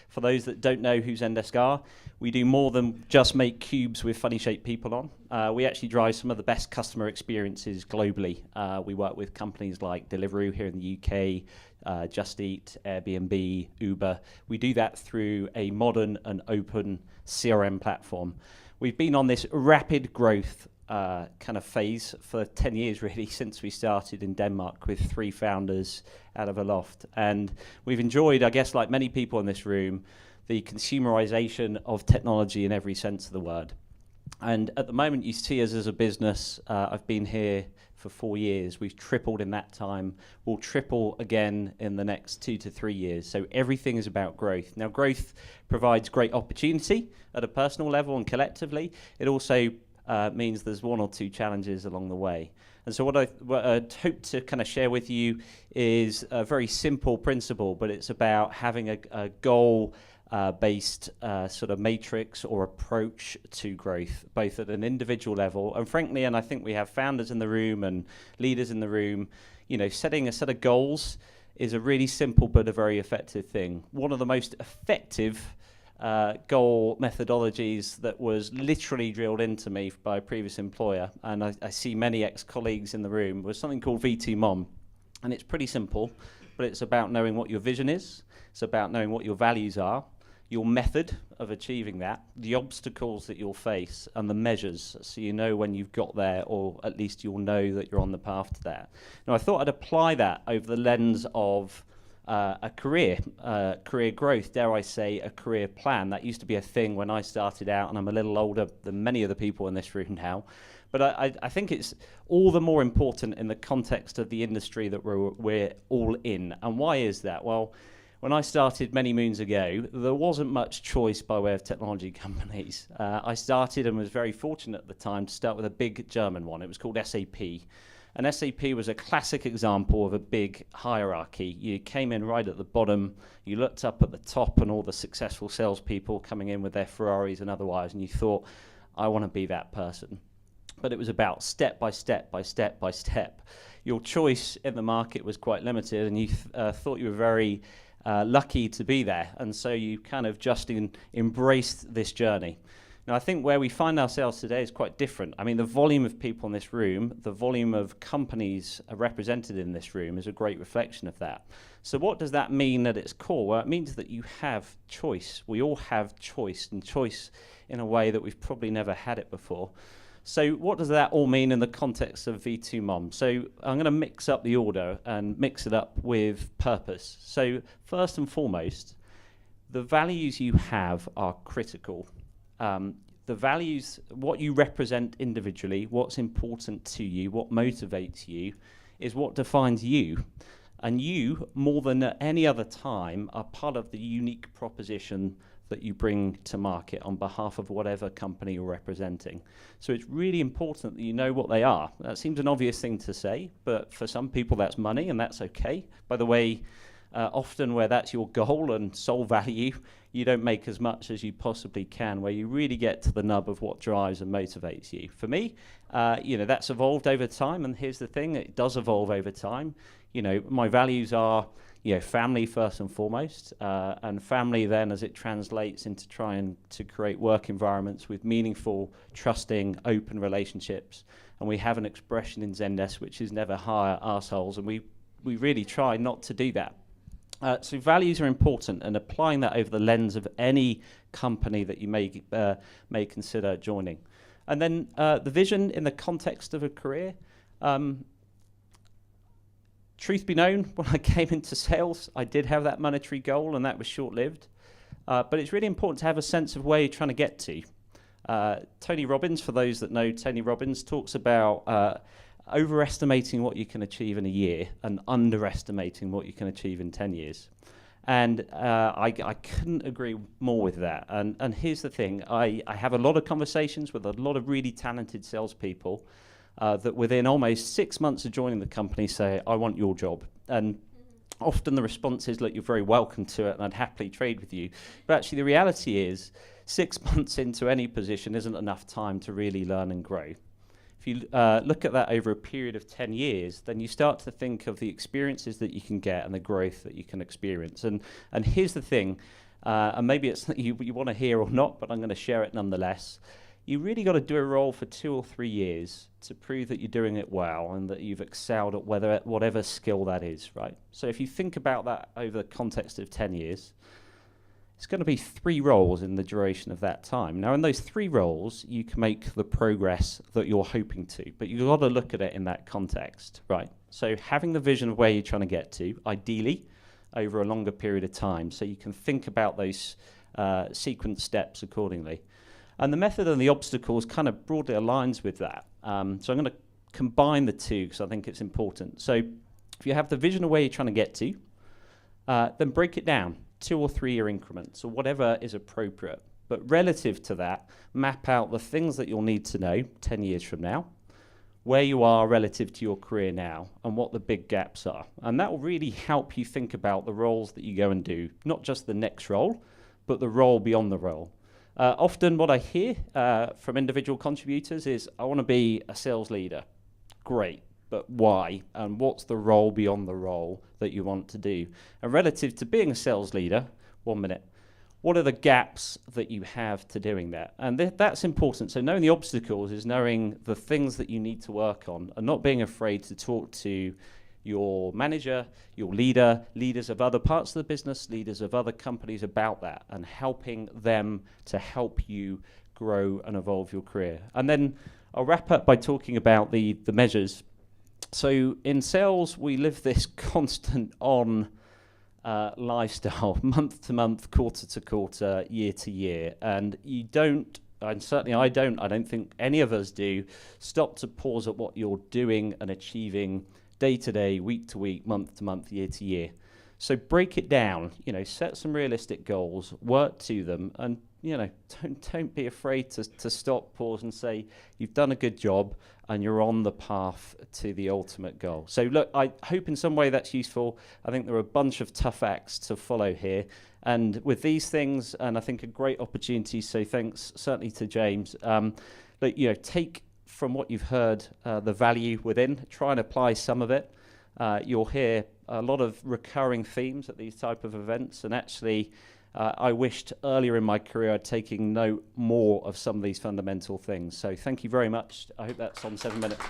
For those that don't know who Zendesk are, we do more than just make cubes with funny shaped people on. We actually drive some of the best customer experiences globally. We work with companies like Deliveroo here in the UK, Just Eat, Airbnb, Uber. We do that through a modern and open CRM platform. We've been on this rapid growth kind of phase for 10 years really, since we started in Denmark with 3 founders out of a loft. And we've enjoyed, I guess, like many people in this room, the consumerization of technology in every sense of the word. And at the moment you see us as a business, I've been here for 4 years. We've tripled in that time. We'll triple again in the next 2 to 3 years. So everything is about growth. Now growth provides great opportunity at a personal level and collectively. It also means there's 1 or 2 challenges along the way. And so what I'd hope to kind of share with you is a very simple principle, but it's about having a goal based sort of matrix or approach to growth, both at an individual level and frankly, and I think we have founders in the room and leaders in the room, you know, setting a set of goals is a really simple but a very effective thing. One of the most effective goal methodologies that was literally drilled into me by a previous employer, and I see many ex-colleagues in the room, was something called V2MOM. And it's pretty simple, but it's about knowing what your vision is, it's about knowing what your values are, your method of achieving that, the obstacles that you'll face, and the measures, so you know when you've got there, or at least you'll know that you're on the path to that. Now I thought I'd apply that over the lens of a career growth, dare I say, a career plan. That used to be a thing when I started out, and I'm a little older than many of the people in this room now. But I think it's all the more important in the context of the industry that we're all in. And why is that? Well, when I started many moons ago, there wasn't much choice by way of technology companies. I started and was very fortunate at the time to start with a big German one. It was called SAP. And SAP was a classic example of a big hierarchy. You came in right at the bottom, you looked up at the top and all the successful salespeople coming in with their Ferraris and otherwise, and you thought, I want to be that person. But it was about step by step by step by step. Your choice in the market was quite limited, and you thought you were very lucky to be there. And so you kind of just embraced this journey. Now, I think where we find ourselves today is quite different. I mean, the volume of people in this room, the volume of companies represented in this room is a great reflection of that. So what does that mean at its core? Well, it means that you have choice. We all have choice, and choice in a way that we've probably never had it before. So what does that all mean in the context of V2MOM? So I'm going to mix up the order and mix it up with purpose. So first and foremost, the values you have are critical. The values, what you represent individually, what's important to you, what motivates you, is what defines you. And you, more than at any other time, are part of the unique proposition that you bring to market on behalf of whatever company you're representing. So it's really important that you know what they are. That seems an obvious thing to say, but for some people that's money, and that's okay. By the way, often where that's your goal and sole value, you don't make as much as you possibly can, where you really get to the nub of what drives and motivates you. For me, you know, that's evolved over time, and here's the thing, it does evolve over time. You know, my values are, you know, family first and foremost, and family then as it translates into trying to create work environments with meaningful, trusting, open relationships. And we have an expression in Zendesk which is never hire arseholes, and we really try not to do that. So values are important, and applying that over the lens of any company that you may consider joining. And then the vision in the context of a career. Truth be known, when I came into sales, I did have that monetary goal, and that was short-lived. But it's really important to have a sense of where you're trying to get to. Tony Robbins, for those that know Tony Robbins, talks about overestimating what you can achieve in a year and underestimating what you can achieve in 10 years. And I couldn't agree more with that. And here's the thing, I have a lot of conversations with a lot of really talented salespeople that within almost 6 months of joining the company say, I want your job. And often the response is, look, you're very welcome to it and I'd happily trade with you. But actually the reality is 6 months into any position isn't enough time to really learn and grow. If you look at that over a period of 10 years, then you start to think of the experiences that you can get and the growth that you can experience. And here's the thing, and maybe it's something you want to hear or not, but I'm going to share it nonetheless. You really got to do a role for 2 or 3 years to prove that you're doing it well and that you've excelled at whatever skill that is, right? So if you think about that over the context of 10 years, it's going to be 3 roles in the duration of that time. Now, in those 3 roles, you can make the progress that you're hoping to, but you've got to look at it in that context, right? So having the vision of where you're trying to get to, ideally, over a longer period of time, so you can think about those sequence steps accordingly. And the method and the obstacles kind of broadly aligns with that. So I'm going to combine the two because I think it's important. So if you have the vision of where you're trying to get to, then break it down, 2 or 3 year increments or whatever is appropriate. But relative to that, map out the things that you'll need to know 10 years from now, where you are relative to your career now, and what the big gaps are. And that will really help you think about the roles that you go and do, not just the next role, but the role beyond the role. Often what I hear from individual contributors is, I want to be a sales leader. Great, but why? And what's the role beyond the role that you want to do? And relative to being a sales leader, 1 minute, what are the gaps that you have to doing that? And that's important. So knowing the obstacles is knowing the things that you need to work on and not being afraid to talk to your manager, your leader, leaders of other parts of the business, leaders of other companies about that and helping them to help you grow and evolve your career. And then I'll wrap up by talking about the measures. So in sales, we live this constant on lifestyle, month to month, quarter to quarter, year to year. And you don't, and certainly I don't think any of us do, stop to pause at what you're doing and achieving day to day, week to week, month to month, year to year. So break it down, set some realistic goals, work to them, and don't be afraid to stop, pause, and say you've done a good job and you're on the path to the ultimate goal. So look, I hope in some way that's useful. I think there are a bunch of tough acts to follow here, and with these things, and I think a great opportunity. So thanks certainly to James. Take from what you've heard the value within. Try and apply some of it. You'll hear a lot of recurring themes at these type of events, and actually I wished earlier in my career I'd taken note more of some of these fundamental things. So thank you very much. I hope that's on 7 minutes.